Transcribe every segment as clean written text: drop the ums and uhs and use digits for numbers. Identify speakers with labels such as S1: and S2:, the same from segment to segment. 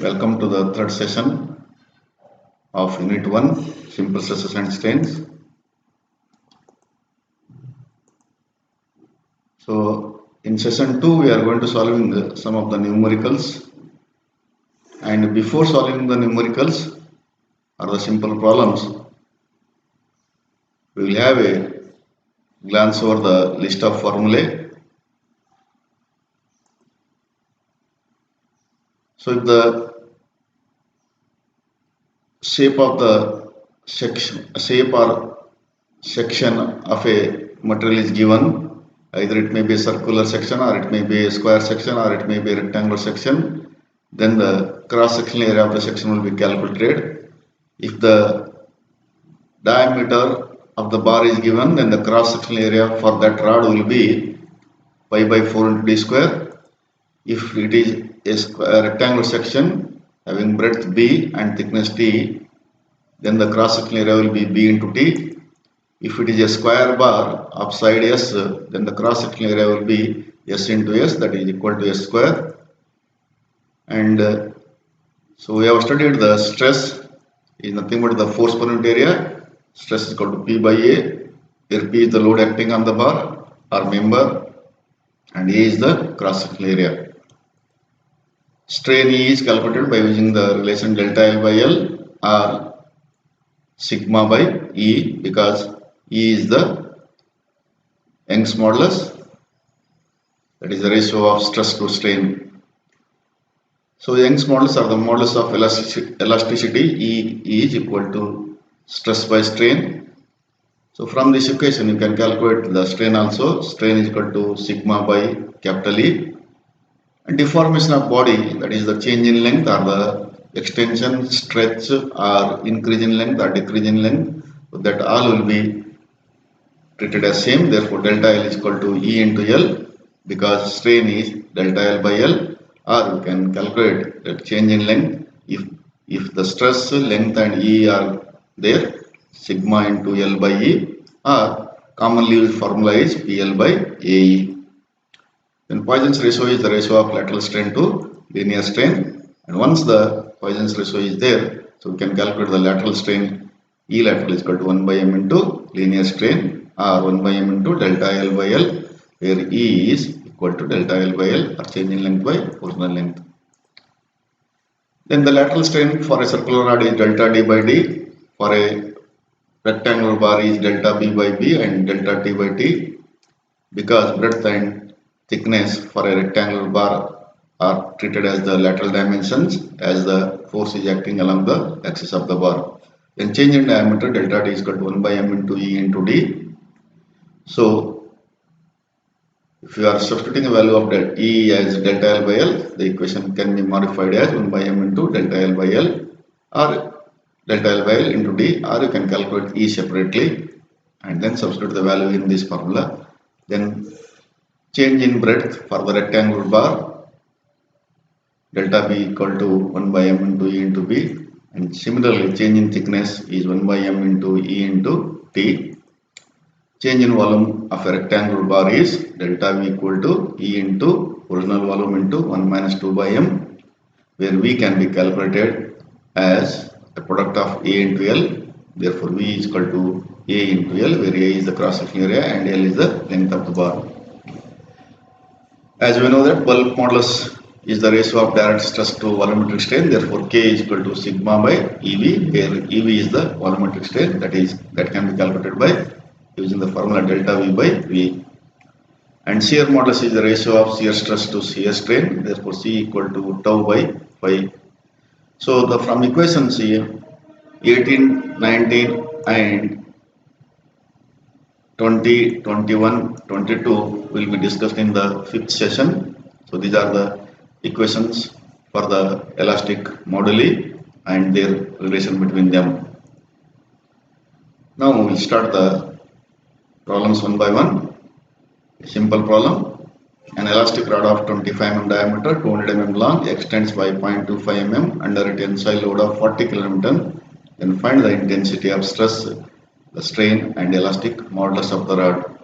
S1: Welcome to the third session of Unit 1, Simple Stresses and Strains. So, in session 2, we are going to solving some of the numericals. And before solving the numericals or the simple problems, we will have a glance over the list of formulae. So, if the shape of the shape or section of a material is given, either it may be a circular section or it may be a square section or it may be a rectangular section, then the cross-sectional area of the section will be calculated. If the diameter of the bar is given, then the cross-sectional area for that rod will be pi by 4 into d square. If it is a rectangular section having breadth b and thickness t, then the cross-sectional area will be b into t. If it is a square bar of side s, then the cross-sectional area will be s into s, that is equal to s square. And so we have studied the stress is nothing but the force per unit area. Stress is equal to P by A. Here P is the load acting on the bar or member, and A is the cross-sectional area. Strain E is calculated by using the relation delta L by L or sigma by E, because E is the Young's modulus, that is the ratio of stress to strain. So Young's modulus or the modulus of elasticity E is equal to stress by strain. So from this equation you can calculate the strain also. Strain is equal to sigma by capital E. And deformation of body, that is the change in length or the extension, stretch or increase in length or decrease in length, so that all will be treated as same. Therefore delta L is equal to E into L, because strain is delta L by L. Or you can calculate the change in length. If the stress, length and E are there, sigma into L by E, or commonly used formula is PL by AE. Then Poisson's ratio is the ratio of lateral strain to linear strain, and once the Poisson's ratio is there, so we can calculate the lateral strain. E lateral is equal to 1 by m into linear strain, or 1 by m into delta L by L, where E is equal to delta L by L, or change in length by original length. Then the lateral strain for a circular rod is delta D by D, for a rectangular bar is delta B by B and delta T by T, because breadth and thickness for a rectangular bar are treated as the lateral dimensions, as the force is acting along the axis of the bar. Then change in diameter, delta D is equal to 1 by m into E into D. So if you are substituting a value of E as delta L by L, the equation can be modified as 1 by m into delta L by L, or delta L by L into D, or you can calculate E separately and then substitute the value in this formula. Then change in breadth for the rectangular bar, delta B equal to 1 by m into E into B, and similarly change in thickness is 1 by m into E into T. Change in volume of a rectangular bar is delta V equal to E into original volume into 1 minus 2 by m, where V can be calculated as the product of A into L. Therefore V is equal to A into L, where A is the cross-sectional area and L is the length of the bar. As we know that bulk modulus is the ratio of direct stress to volumetric strain, therefore K is equal to sigma by EV, where EV is the volumetric strain, that can be calculated by using the formula delta V by V. And shear modulus is the ratio of shear stress to shear strain, therefore C equal to tau by phi. So from equations here 18, 19 and 20, 21, 22 will be discussed in the fifth session. So these are the equations for the elastic moduli and their relation between them. Now we will start the problems one by one. A simple problem. An elastic rod of 25 mm diameter, 200 mm long, extends by 0.25 mm under a tensile load of 40 kN. Then find the intensity of stress, the strain and elastic modulus of the rod.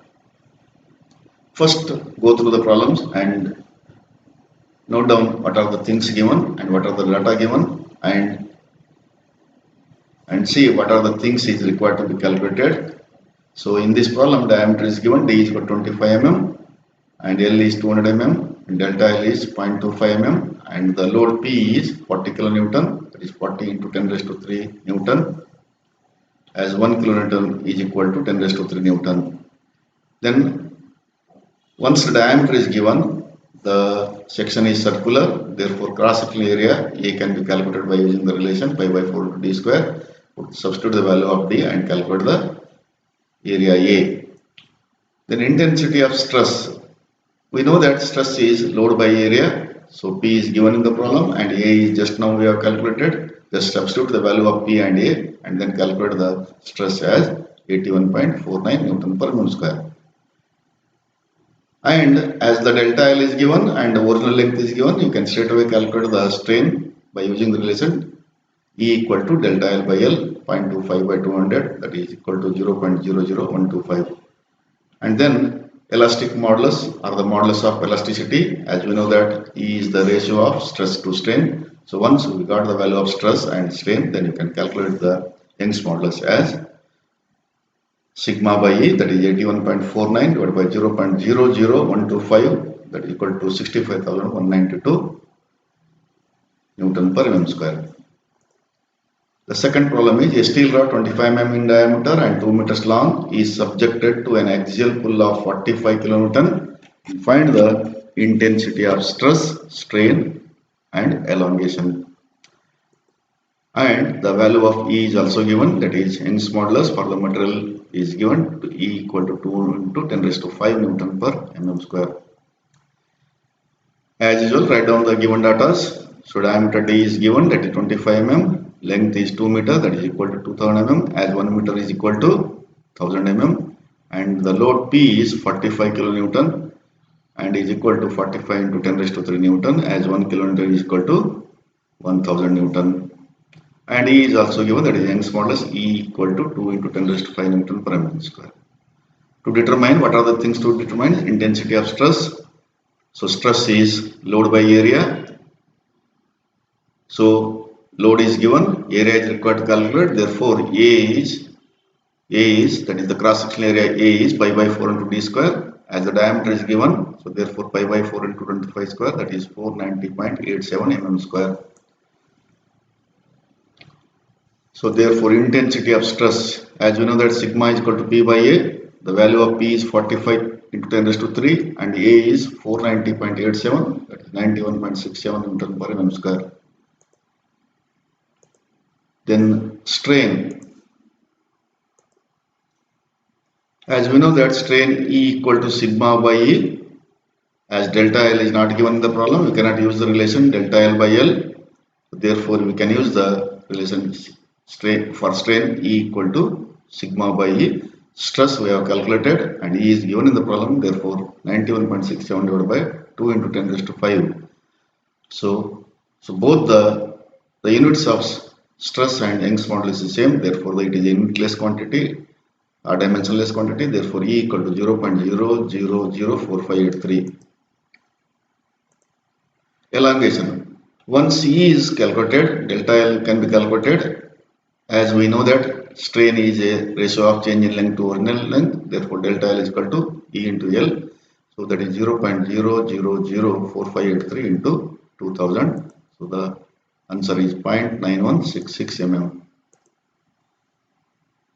S1: First go through the problems and note down what are the things given and what are the data given, and see what are the things is required to be calculated. So in this problem, diameter is given, d is equal to 25 mm and L is 200 mm and delta L is 0.25 mm and the load P is 40 kilonewton, that is 40 into 10 raised to 3 Newton, as 1 kilonewton is equal to 10 raised to 3 Newton. Then once the diameter is given, the section is circular, therefore cross-sectional area A can be calculated by using the relation pi by 4 into d square. Substitute the value of d and calculate the area A. Then intensity of stress. We know that stress is load by area. So P is given in the problem and A is just now we have calculated. Just substitute the value of P and A and then calculate the stress as 81.49 Newton per meter square. And as the delta L is given and the original length is given, you can straight away calculate the strain by using the relation E equal to delta L by L 0.25 by 200, that is equal to 0.00125. And then elastic modulus or the modulus of elasticity, as we know that E is the ratio of stress to strain. So once we got the value of stress and strain, then you can calculate the Young's modulus as sigma by E, that is 81.49 divided by 0.00125, that is equal to 65,192 Newton per mm square. The second problem is a steel rod 25 mm in diameter and 2 meters long is subjected to an axial pull of 45 kilonewton. Find the intensity of stress, strain and elongation. And the value of E is also given, that is Young's modulus for the material is given to E equal to 2 into 10 raised to 5 Newton per mm square. As usual, write down the given data. So diameter D is given, that is 25 mm, length is 2 meter, that is equal to 2000 mm, as 1 meter is equal to 1000 mm, and the load P is 45 kilonewton and is equal to 45 into 10 raised to 3 Newton, as 1 kilonewton is equal to 1000 Newton. And E is also given, that is Young's modulus E equal to 2 into 10 raised to 5 Newton per mm square. To determine what are the things to determine intensity of stress. So stress is load by area. So load is given, area is required to calculate. Therefore A is that is the cross sectional area A is pi by 4 into d square, as the diameter is given. So therefore pi by 4 into 25 square, that is 490.87 mm square. So therefore intensity of stress, as we know that sigma is equal to P by A, the value of P is 45 into 10 raised to 3 and A is 490.87, that is 91.67 Newton per mm square. Then strain, as we know that strain E equal to sigma by E, as delta L is not given in the problem, we cannot use the relation delta L by L. Therefore we can use the relation strain for strain E equal to sigma by E. Stress we have calculated and E is given in the problem, therefore 91.67 divided by 2 into 10 raised to 5. So both the units of stress and Young's modulus is same, therefore it is a unitless quantity or dimensionless quantity, therefore E equal to 0.0004583. Elongation. Once E is calculated, delta L can be calculated. As we know that strain is a ratio of change in length to original length, therefore delta L is equal to E into L. So that is 0.0004583 into 2000. So the answer is 0.9166 mm.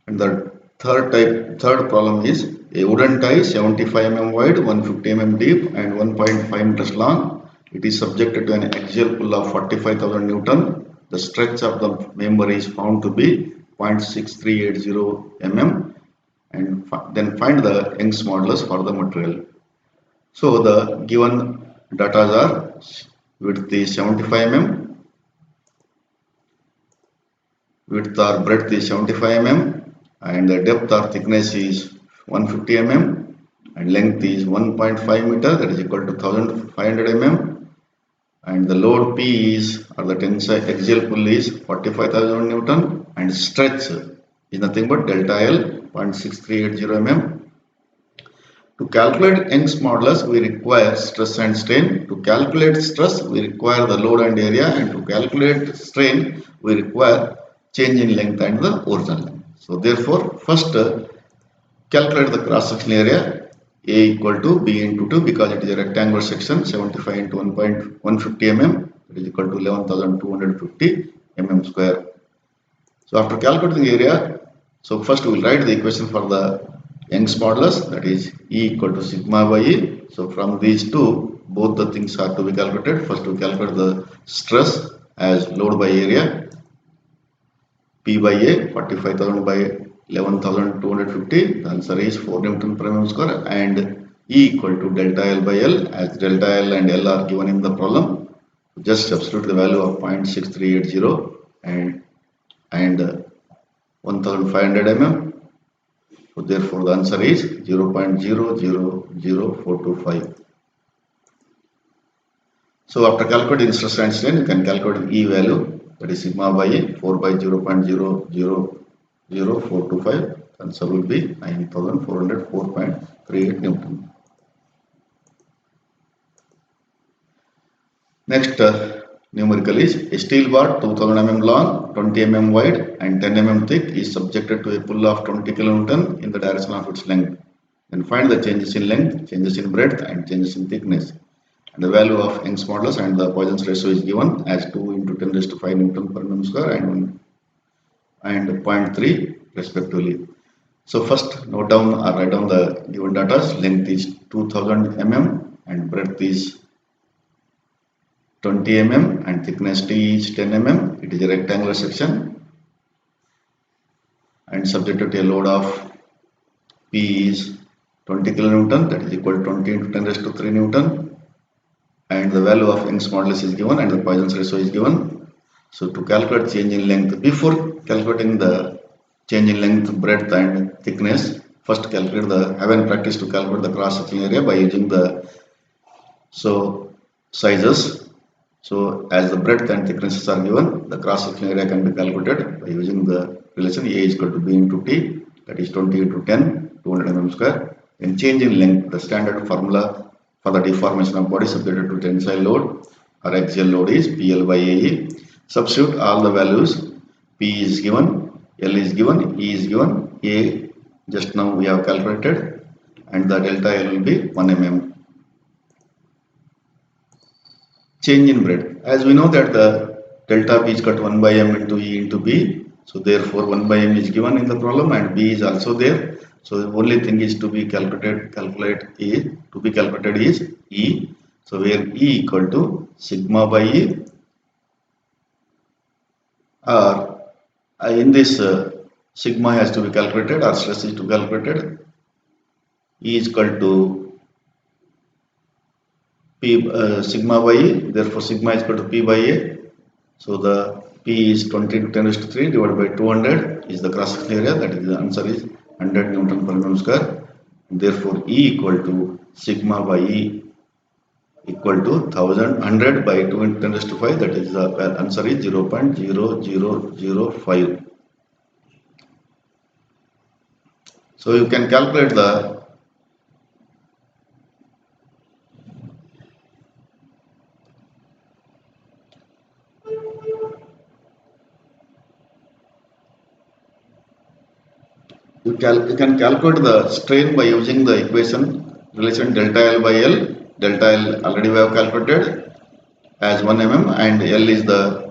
S1: And the third problem is a wooden tie 75 mm wide, 150 mm deep and 1.5 meters long. It is subjected to an axial pull of 45,000 Newton. The stretch of the member is found to be 0.6380 mm, and then find the Young's modulus for the material. So the given data are width is 75 mm, width or breadth is 75 mm, and the depth or thickness is 150 mm, and length is 1.5 meter, that is equal to 1500 mm. And the load P is, or the tensile axial pull is 45,000 Newton, and stretch is nothing but delta L 0.6380 mm. To calculate Young's modulus, we require stress and strain. To calculate stress, we require the load and area, and to calculate strain, we require change in length and the original length. So therefore, first calculate the cross-sectional area A equal to B into 2 because it is a rectangular section 75 into 1.150 mm, that is equal to 11,250 mm square. So after calculating the area, so first we will write the equation for the Young's modulus, that is E equal to sigma by E. So from these two, both the things are to be calculated. First we calculate the stress as load by area, P by A 45,000 by 11,250. The answer is 4 Newton per mm square, and E equal to delta L by L, as delta L and L are given in the problem. Just substitute the value of 0.6380 and 1500 mm. So therefore the answer is 0.000425. So after calculating stress and strain, you can calculate E value, that is sigma by E, 4 by 0.000425. Answer will be 9404.38 Newton. Next numerical is a steel bar 2000 mm long, 20 mm wide and 10 mm thick is subjected to a pull of 20 kN in the direction of its length. Then find the changes in length, changes in breadth and changes in thickness. And the value of Young's modulus and the Poisson's ratio is given as 2 into 10 raised to 5 Newton per mm square and 0.3 respectively. So first note down or write down the given data. Length is 2000 mm and breadth is 20 mm and thickness T is 10 mm. It is a rectangular section and subjected to a load of P is 20 kN, that is equal to 20 into 10 raised to 3 Newton, and the value of Young's modulus is given and the Poisson's ratio is given. So to calculate change in length, before calculating the change in length, breadth and thickness, first calculate the, have an practice to calculate the cross-sectional area by using the sizes. So as the breadth and thicknesses are given, the cross-sectional area can be calculated by using the relation A is equal to B into T, that is 20 into 10, 200 mm square. And change in length, the standard formula for the deformation of body subjected to tensile load or axial load is PL by AE. Substitute all the values. P is given, L is given, E is given, A just now we have calculated, and the delta L will be 1 mm. Change in breadth. As we know that the delta B is equal to 1 by M into E into B. So therefore 1 by M is given in the problem and B is also there. So the only thing is to be calculated is E. So where E equal to sigma by E, or in this sigma has to be calculated or stress is to be calculated. E is equal to P sigma by E, therefore sigma is equal to P by A. So the P is 20 to 10 raised to 3 divided by 200 is the cross-sectional area, that is the answer is 100 Newton per mm square. Therefore E equal to sigma by E equal to 100 by 2 into 10 raised to 5, that is the answer is 0.0005. So you can calculate the you can calculate the strain by using the equation relation delta L by L. Delta L already we have calculated as 1 mm and L is the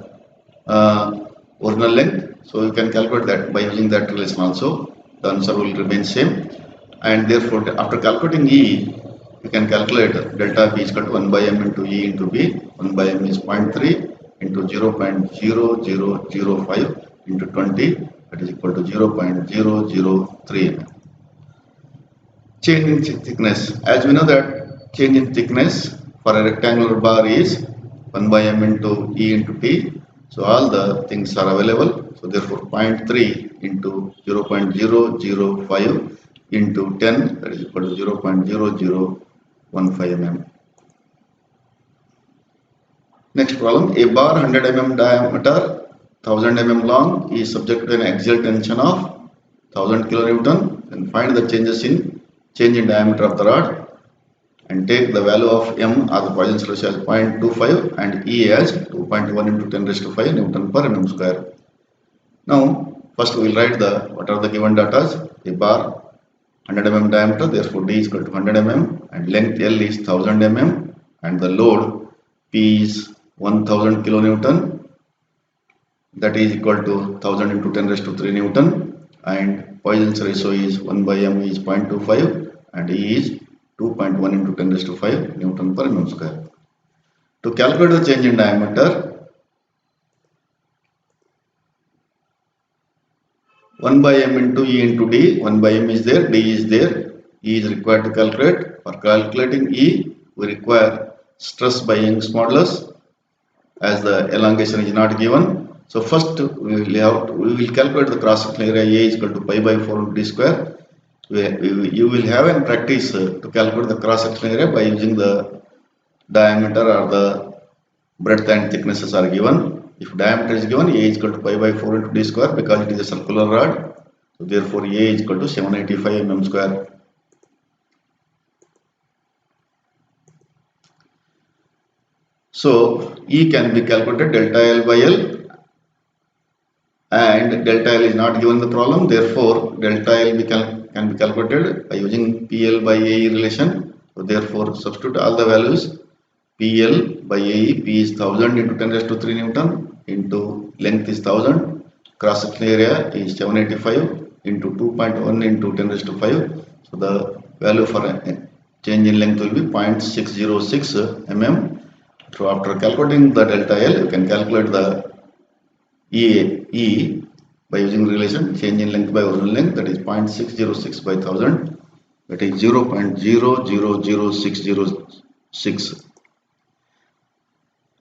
S1: original length. So you can calculate that by using that relation also. The answer will remain same. And therefore after calculating E, you can calculate delta B is equal to 1 by M into E into B. 1 by M is 0.3 into 0.0005 into 20, that is equal to 0.003 mm. Change in thickness. As we know that change in thickness for a rectangular bar is 1 by M into E into T. So all the things are available. So therefore 0.3 into 0.005 into 10, that is equal to 0.0015 mm. Next problem, a bar 100 mm diameter, 1000 mm long is subject to an axial tension of 1000 kN. Then find the changes in change in diameter of the rod and take the value of m or the Poisson's ratio as 0.25 and E as 2.1 into 10 raised to 5 Newton per mm square. Now first we will write what are the given data. A bar 100 mm diameter, therefore D is equal to 100 mm and length L is 1000 mm and the load P is 1000 kilonewton, that is equal to 1000 into 10 raised to 3 Newton, and Poisson's ratio is 1 by m is 0.25 and E is 2.1 into 10 raised to 5 Newton per mm square. To calculate the change in diameter, 1 by m into E into D, 1 by m is there, D is there, E is required to calculate. For calculating E, we require stress by Young's modulus as the elongation is not given. So first we will calculate the cross sectional area A is equal to pi by 4 into D square. You will have in practice to calculate the cross sectional area by using the diameter or the breadth and thicknesses are given. If diameter is given, A is equal to pi by 4 into D square because it is a circular rod. So therefore A is equal to 785 mm square. So E can be calculated delta L by L, and delta L is not given in the problem. Therefore delta L can be calculated by using PL by AE relation. So therefore substitute all the values. PL by AE, P is 1000 into 10 raised to 3 Newton into length is 1000, cross sectional area is 785 into 2.1 into 10 raised to 5. So the value for change in length will be 0.606 mm. So after calculating the delta L, you can calculate the E by using relation change in length by original length, that is 0.606 by 1000, that is 0.000606.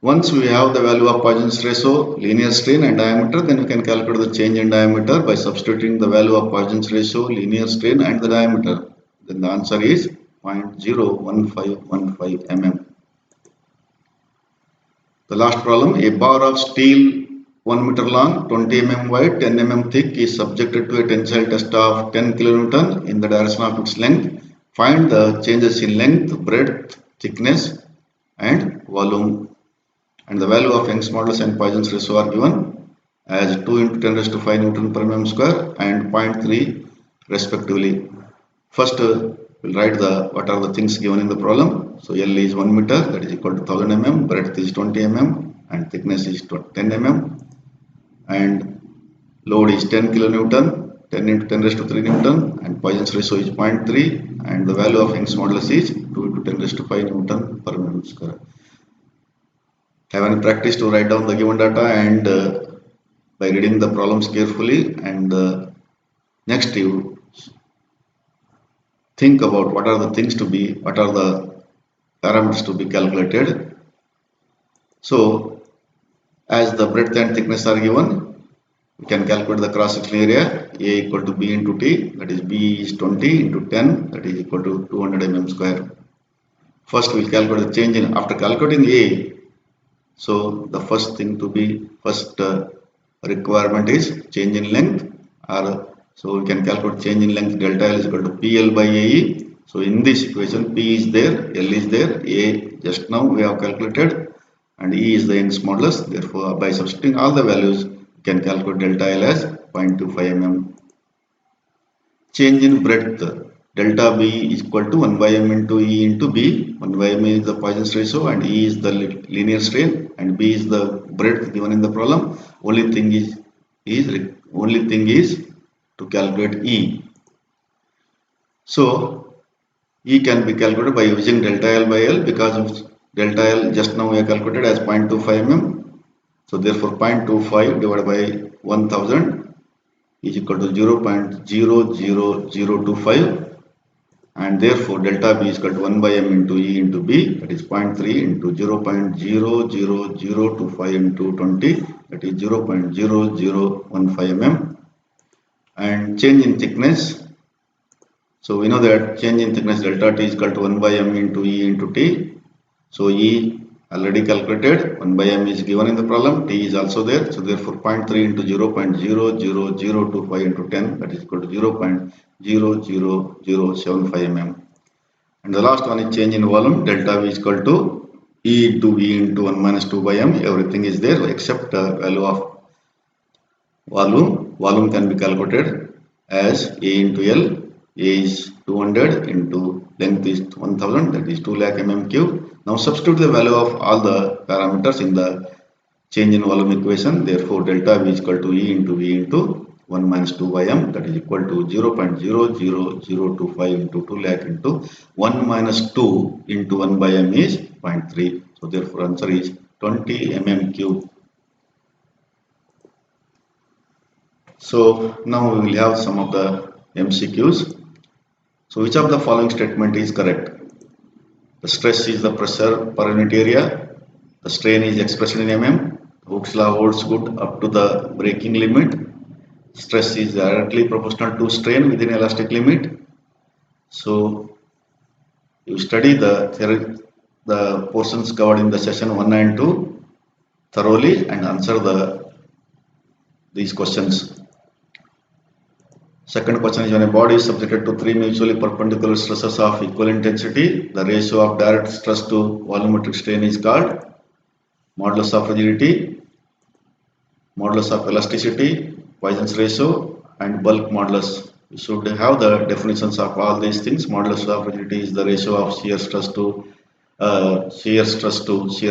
S1: Once we have the value of Poisson's ratio, linear strain and diameter, then we can calculate the change in diameter by substituting the value of Poisson's ratio, linear strain and the diameter. Then the answer is 0.01515 mm. The last problem, a bar of steel 1 meter long, 20 mm wide, 10 mm thick is subjected to a tensile test of 10 kilonewton in the direction of its length. Find the changes in length, breadth, thickness and volume. And the value of Young's modulus and Poisson's ratio are given as 2 into 10 raised to 5 Newton per mm square and 0.3 respectively. First we'll write what are the things given in the problem. So L is 1 meter, that is equal to 1000 mm, breadth is 20 mm and thickness is 10 mm and load is 10 kilonewton, 10 into 10 raised to 3 Newton and Poisson's ratio is 0.3 and the value of Young's modulus is 2 into 10 raised to 5 Newton per mm square. Have any practice to write down the given data and by reading the problems carefully, and next you think about what are the things to be, what are the parameters to be calculated. So as the breadth and thickness are given, we can calculate the cross sectional area A equal to B into T, that is B is 20 into 10, that is equal to 200 mm square. First we will calculate the change in, after calculating A, so the first thing to be, requirement is change in length, or so we can calculate change in length delta L is equal to PL by AE. So in this equation P is there, L is there, A just now we have calculated and E is the Young's modulus. Therefore by substituting all the values we can calculate delta L as 0.25 mm. Change in breadth, delta B is equal to 1 by m into E into B. 1 by m is the Poisson's ratio and E is the linear strain and B is the breadth given in the problem. Only thing is to calculate E. So E can be calculated by using delta L by L, because of delta L just now we have calculated as 0.25 mm. So therefore 0.25 divided by 1000 is equal to 0.00025, and therefore delta B is equal to 1 by m into E into B, that is 0.3 into 0.00025 into 20, that is 0.0015 mm. And change in thickness, so we know that change in thickness delta T is equal to 1 by m into E into T. So E already calculated. 1 by m is given in the problem. T is also there. So therefore 0.3 into 0.00025 into 10, that is equal to 0.00075 mm. And the last one is change in volume. Delta V is equal to E into V into 1 minus 2 by m. Everything is there except the value of volume. Volume can be calculated as A into L. A is 200 into length is 1000, that is 2 lakh mm cube. Now substitute the value of all the parameters in the change in volume equation. Therefore delta V is equal to E into V into 1 minus 2 by m, that is equal to 0.00025 into 2 lakh into 1 minus 2 into 1 by m is 0.3. So therefore answer is 20 mm cube. So now we will have some of the MCQs. So which of the following statement is correct? The stress is the pressure per unit area. The strain is expressed in mm. Hooke's law holds good up to the breaking limit. Stress is directly proportional to strain within elastic limit. So you study the theory, the portions covered in the session 1 and 2 thoroughly and answer these questions. Second question is, when a body is subjected to three mutually perpendicular stresses of equal intensity, the ratio of direct stress to volumetric strain is called modulus of rigidity, modulus of elasticity, Poisson's ratio, and bulk modulus. You should have the definitions of all these things. Modulus of rigidity is the ratio of shear stress to shear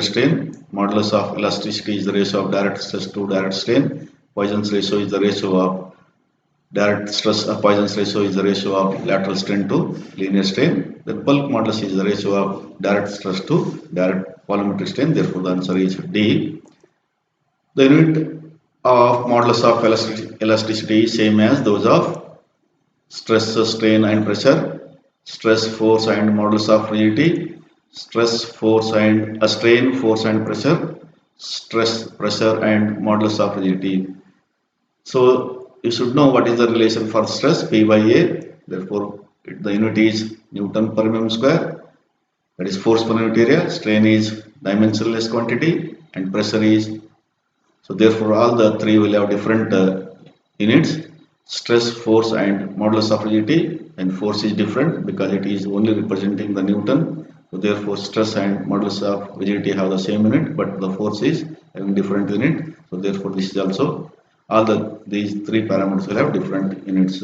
S1: strain. Modulus of elasticity is the ratio of direct stress to direct strain. Poisson's ratio is the ratio of direct stress. Poisson's ratio is the ratio of lateral strain to linear strain. The bulk modulus is the ratio of direct stress to direct volumetric strain. Therefore, the answer is D. The unit of modulus of elasticity is same as those of stress, strain, and pressure. Stress, force, and modulus of rigidity. Stress, force, and strain, force, and pressure. Stress, pressure, and modulus of rigidity. So you should know what is the relation for stress, P by A. Therefore, the unit is Newton per mm square. That is force per unit area. Strain is dimensionless quantity, and pressure is. So therefore, all the three will have different units. Stress, force, and modulus of rigidity. And force is different because it is only representing the Newton. So therefore, stress and modulus of rigidity have the same unit, but the force is having different unit. So therefore, this is also. These three parameters will have different units.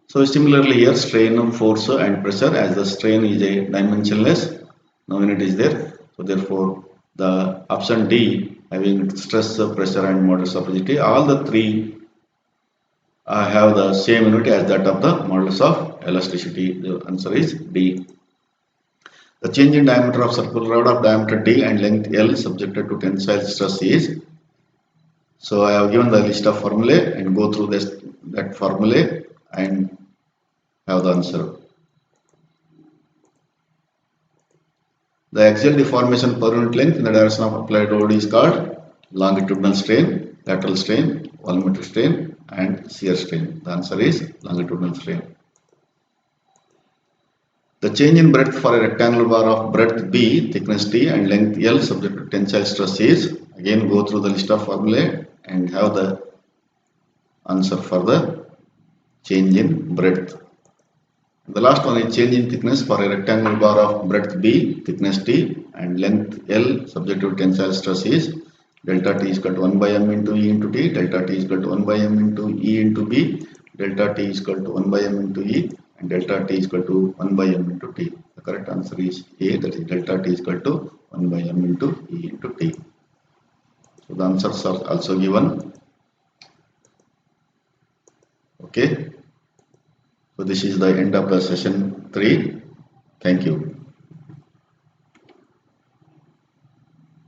S1: So similarly here, strain, force, and pressure, as the strain is a dimensionless, no unit is there. So therefore, the option D, having stress, pressure, and modulus of rigidity, all the three have the same unit as that of the modulus of elasticity. The answer is D. The change in diameter of circular rod of diameter D and length L subjected to tensile stress is. So I have given the list of formulae and go through that formulae and have the answer. The axial deformation per unit length in the direction of applied load is called longitudinal strain, lateral strain, volumetric strain, and shear strain. The answer is longitudinal strain. The change in breadth for a rectangular bar of breadth B, thickness T, and length L subject to tensile stress is. Again go through the list of formulae and have the answer for the change in breadth. The last one is change in thickness for a rectangular bar of breadth B, thickness T, and length L subject to tensile stress is. Delta T is equal to 1 by m into E into T, delta T is equal to 1 by m into E into B, delta T is equal to 1 by m into E, and delta T is equal to 1 by m into T. The correct answer is A, that is delta T is equal to 1 by m into E into T. So the answers are also given. Okay. So this is the end of the session 3. Thank you.